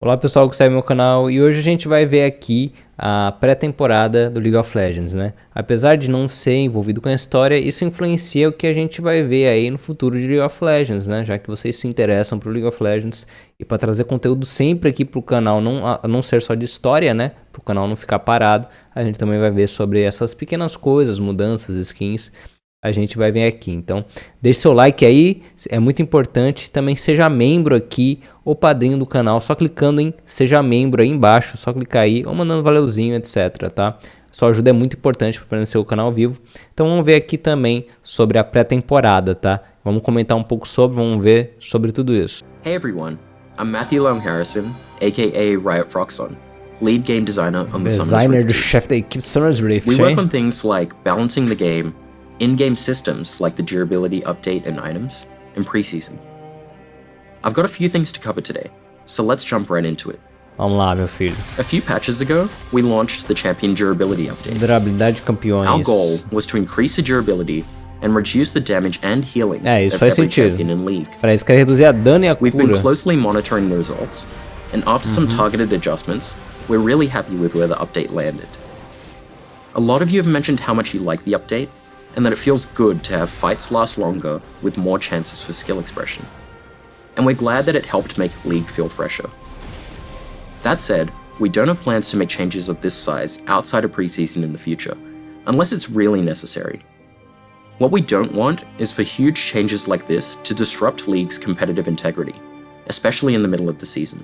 Olá pessoal que segue meu canal, e hoje a gente vai ver aqui a pré-temporada do League of Legends, né? Apesar de não ser envolvido com a história, isso influencia o que a gente vai ver aí no futuro de League of Legends, né? Já que vocês se interessam por League of Legends e para trazer conteúdo sempre aqui pro canal, não ser só de história, né? Pro canal não ficar parado, a gente também vai ver sobre essas pequenas coisas, mudanças, skins. A gente vai ver aqui, então deixe seu like aí, é muito importante, também seja membro aqui ou padrinho do canal, só clicando em seja membro aí embaixo, só clicar aí ou mandando valeuzinho, etc, tá? Sua ajuda é muito importante para permanecer o canal vivo. Então vamos ver aqui também sobre a pré-temporada, tá? Vamos comentar um pouco sobre, vamos ver sobre tudo isso. Hey everyone, I'm Matthew Long Harrison, aka Riot Froxon, lead game designer on the Designer do chefe da equipe Summer's Rift. We work on things like balancing the game, in-game systems like the durability update and items, and preseason. I've got a few things to cover today, so let's jump right into it. Vamos lá, meu filho. A few patches ago, we launched the Champion Durability Update. Durabilidade de campeões. Our goal was to increase the durability and reduce the damage and healing isso of faz every sentido. champion in League. Para isso, quer reduzir a dano e a cura. We've been closely monitoring the results, and after some targeted adjustments, we're really happy with where the update landed. A lot of you have mentioned how much you like the update, and that it feels good to have fights last longer with more chances for skill expression. And we're glad that it helped make League feel fresher. That said, we don't have plans to make changes of this size outside of preseason in the future, unless it's really necessary. What we don't want is for huge changes like this to disrupt League's competitive integrity, especially in the middle of the season.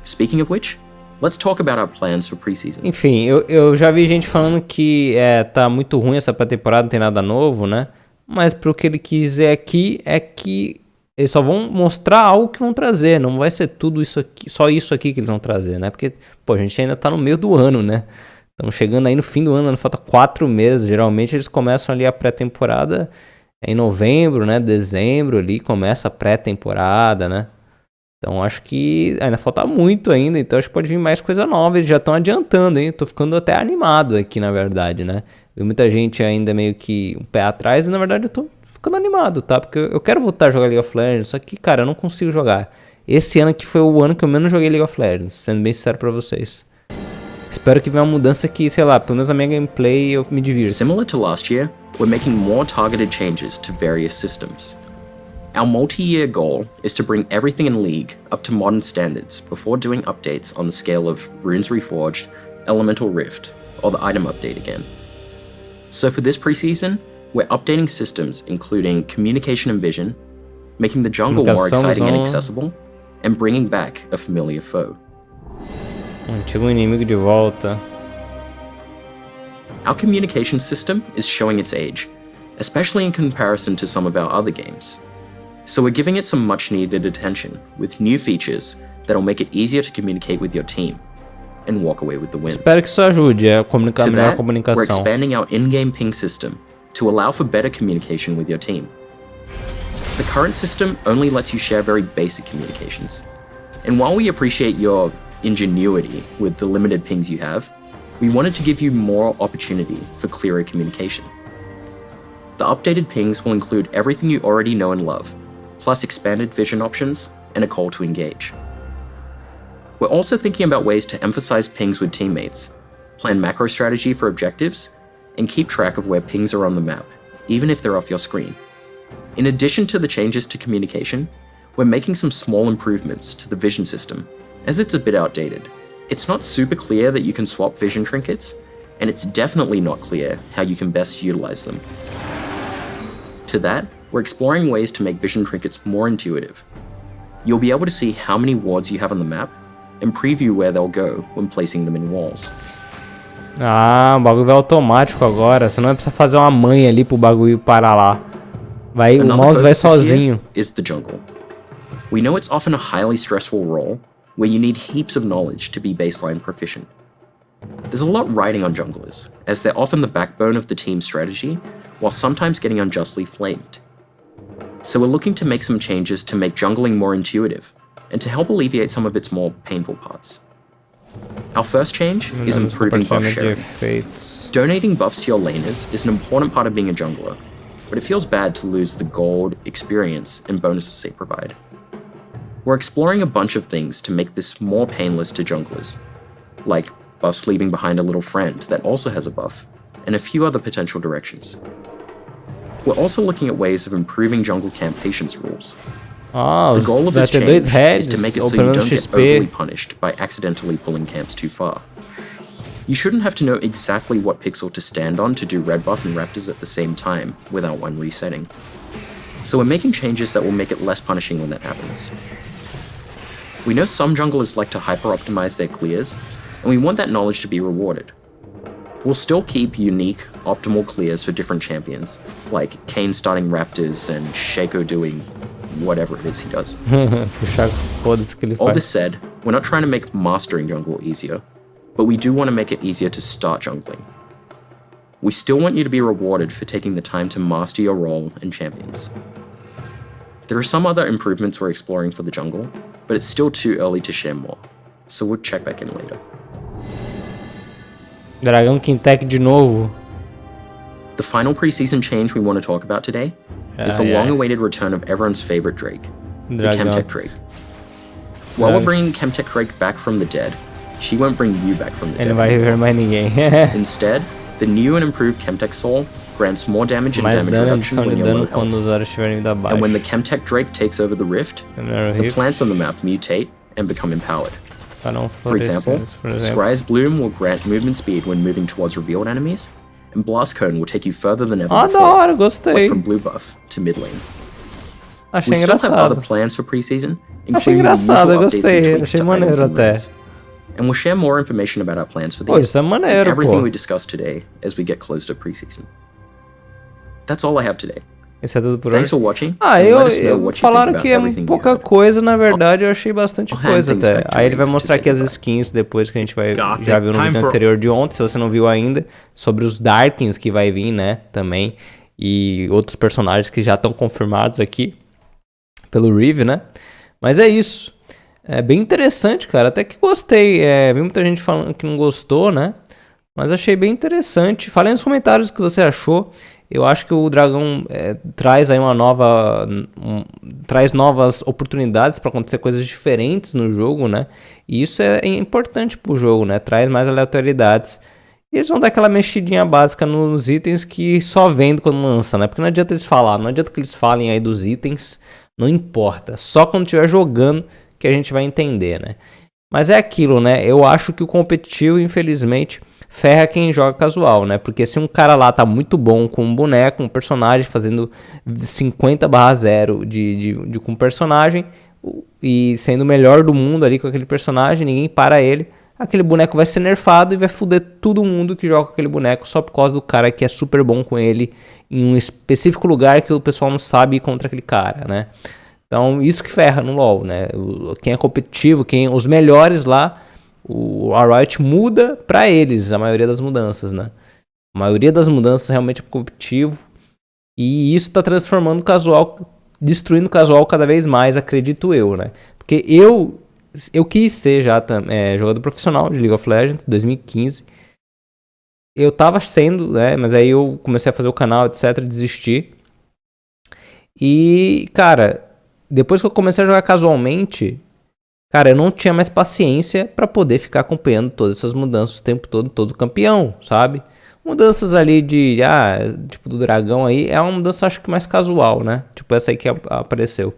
Speaking of which, let's talk about our plans for preseason. Enfim, eu já vi gente falando que tá muito ruim essa pré-temporada, não tem nada novo, né? Mas pro que ele quis dizer aqui é que eles só vão mostrar algo que vão trazer, não vai ser tudo isso aqui, só isso aqui que eles vão trazer, né? Porque, pô, a gente ainda tá no meio do ano, né? Estamos chegando aí no fim do ano, falta 4 meses, geralmente eles começam ali a pré-temporada em novembro, né? Dezembro ali começa a pré-temporada, né? Então acho que ainda falta muito ainda, então acho que pode vir mais coisa nova, eles já estão adiantando, hein? Tô ficando até animado aqui, na verdade, né? Vi muita gente ainda meio que um pé atrás e na verdade eu tô ficando animado, tá? Porque eu quero voltar a jogar League of Legends, só que, cara, eu não consigo jogar. Esse ano aqui foi o ano que eu menos joguei League of Legends, sendo bem sincero pra vocês. Espero que venha uma mudança que, sei lá, pelo menos a minha gameplay eu me divirto. Similar to last year, we're making more targeted changes to various systems. Our multi-year goal is to bring everything in League up to modern standards before doing updates on the scale of Runes Reforged, Elemental Rift, or the item update again. So for this preseason, we're updating systems including communication and vision, making the jungle more exciting and accessible, and bringing back a familiar foe. Antigo inimigo de volta. Our communication system is showing its age, especially in comparison to some of our other games. So we're giving it some much needed attention with new features that'll make it easier to communicate with your team and walk away with the win. Espero que isso ajude a melhor comunicação. We're expanding our in-game ping system to allow for better communication with your team. The current system only lets you share very basic communications. And while we appreciate your ingenuity with the limited pings you have, we wanted to give you more opportunity for clearer communication. The updated pings will include everything you already know and love, plus expanded vision options and a call to engage. We're also thinking about ways to emphasize pings with teammates, plan macro strategy for objectives, and keep track of where pings are on the map, even if they're off your screen. In addition to the changes to communication, we're making some small improvements to the vision system, as it's a bit outdated. It's not super clear that you can swap vision trinkets, and it's definitely not clear how you can best utilize them. To that, we're exploring ways to make vision trinkets more intuitive. You'll be able to see how many wards you have on the map, and preview where they'll go when placing them in walls. Ah, o bagulho vai automático agora, você não vai precisar fazer uma manha ali pro bagulho parar lá. O mouse vai sozinho. Is the jungle. We know it's often a highly stressful role, where you need heaps of knowledge to be baseline proficient. There's a lot riding on junglers, as they're often the backbone of the team's strategy, while sometimes getting unjustly flamed. So we're looking to make some changes to make jungling more intuitive, and to help alleviate some of its more painful parts. Our first change is improving buff sharing. Donating buffs to your laners is an important part of being a jungler, but it feels bad to lose the gold, experience, and bonuses they provide. We're exploring a bunch of things to make this more painless to junglers, like buffs leaving behind a little friend that also has a buff, and a few other potential directions. We're also looking at ways of improving jungle camp patience rules. The goal of this change is to make it so you don't get overly punished by accidentally pulling camps too far. You shouldn't have to know exactly what pixel to stand on to do red buff and raptors at the same time without one resetting. So we're making changes that will make it less punishing when that happens. We know some junglers like to hyper-optimize their clears, and we want that knowledge to be rewarded. We'll still keep unique, optimal clears for different champions, like Kayn starting raptors and Shaco doing whatever it is he does. All this said, we're not trying to make mastering jungle easier, but we do want to make it easier to start jungling. We still want you to be rewarded for taking the time to master your role and champions. There are some other improvements we're exploring for the jungle, but it's still too early to share more, so we'll check back in later. Dragão QUINTEC de novo. The final preseason change we want to talk about today is the long-awaited return of everyone's favorite Drake, the Chemtech Drake. While we're bringing Chemtech Drake back from the dead, she won't bring you back from the dead. Ele não vai reviver mais ninguém. Instead, the new and improved Chemtech Soul grants more damage and damage reduction when you're low health. And when the Chemtech Drake takes over the Rift, the plants on the map mutate and become empowered. For example, Scry's Bloom will grant movement speed when moving towards revealed enemies, and Blast Cone will take you further than ever before, like from blue buff to mid lane. We still have other plans for preseason, including the usual updates and tweaks to items and modes. And we'll share more information about our plans for these and everything we discussed today as we get close to preseason. That's all I have today. Isso é tudo por Thanks for watching. Falaram que é pouca coisa, na verdade eu achei bastante coisa até. Aí ele vai mostrar aqui as skins depois que a gente vai já viu no vídeo anterior de ontem, se você não viu ainda, sobre os Darkins que vai vir, né, também, e outros personagens que já estão confirmados aqui pelo Rive, né? Mas é isso. É bem interessante, cara. Até que gostei. Vi muita gente falando que não gostou, né? Mas achei bem interessante. Fale aí nos comentários o que você achou. Eu acho que o Dragão traz aí traz novas oportunidades para acontecer coisas diferentes no jogo, né? E isso é importante pro jogo, né? Traz mais aleatoriedades. E eles vão dar aquela mexidinha básica nos itens que só vendo quando lança, né? Porque não adianta eles falar, não adianta que eles falem aí dos itens. Não importa. Só quando estiver jogando que a gente vai entender, né? Mas é aquilo, né? Eu acho que o competitivo, infelizmente, ferra quem joga casual, né? Porque se um cara lá tá muito bom com um boneco, um personagem, fazendo 50/0 com um personagem e sendo o melhor do mundo ali com aquele personagem, ninguém para ele, aquele boneco vai ser nerfado e vai foder todo mundo que joga com aquele boneco só por causa do cara que é super bom com ele em um específico lugar que o pessoal não sabe ir contra aquele cara, né? Então, isso que ferra no LoL, né? Quem é competitivo, os melhores lá, a Riot muda pra eles a maioria das mudanças, né? A maioria das mudanças realmente é competitivo. E isso tá transformando o casual, destruindo o casual cada vez mais, acredito eu, né? Porque eu quis ser já jogador profissional de League of Legends, 2015. Eu tava sendo, né? Mas aí eu comecei a fazer o canal, etc, desisti. E, cara, depois que eu comecei a jogar casualmente, cara, eu não tinha mais paciência pra poder ficar acompanhando todas essas mudanças o tempo todo campeão, sabe? Mudanças ali tipo do dragão aí, é uma mudança acho que mais casual, né? Tipo essa aí que apareceu.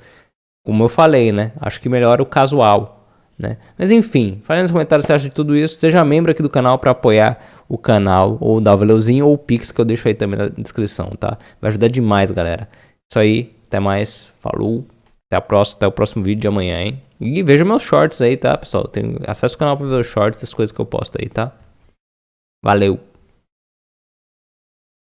Como eu falei, né? Acho que melhora o casual, né? Mas enfim, fale nos comentários o que você acha de tudo isso. Seja membro aqui do canal pra apoiar o canal, ou dar o valeuzinho, ou o Pix que eu deixo aí também na descrição, tá? Vai ajudar demais, galera. Isso aí, até mais, falou. Até o próximo vídeo de amanhã, hein? E veja meus shorts aí, tá, pessoal? Acesso o canal pra ver os shorts, as coisas que eu posto aí, tá? Valeu!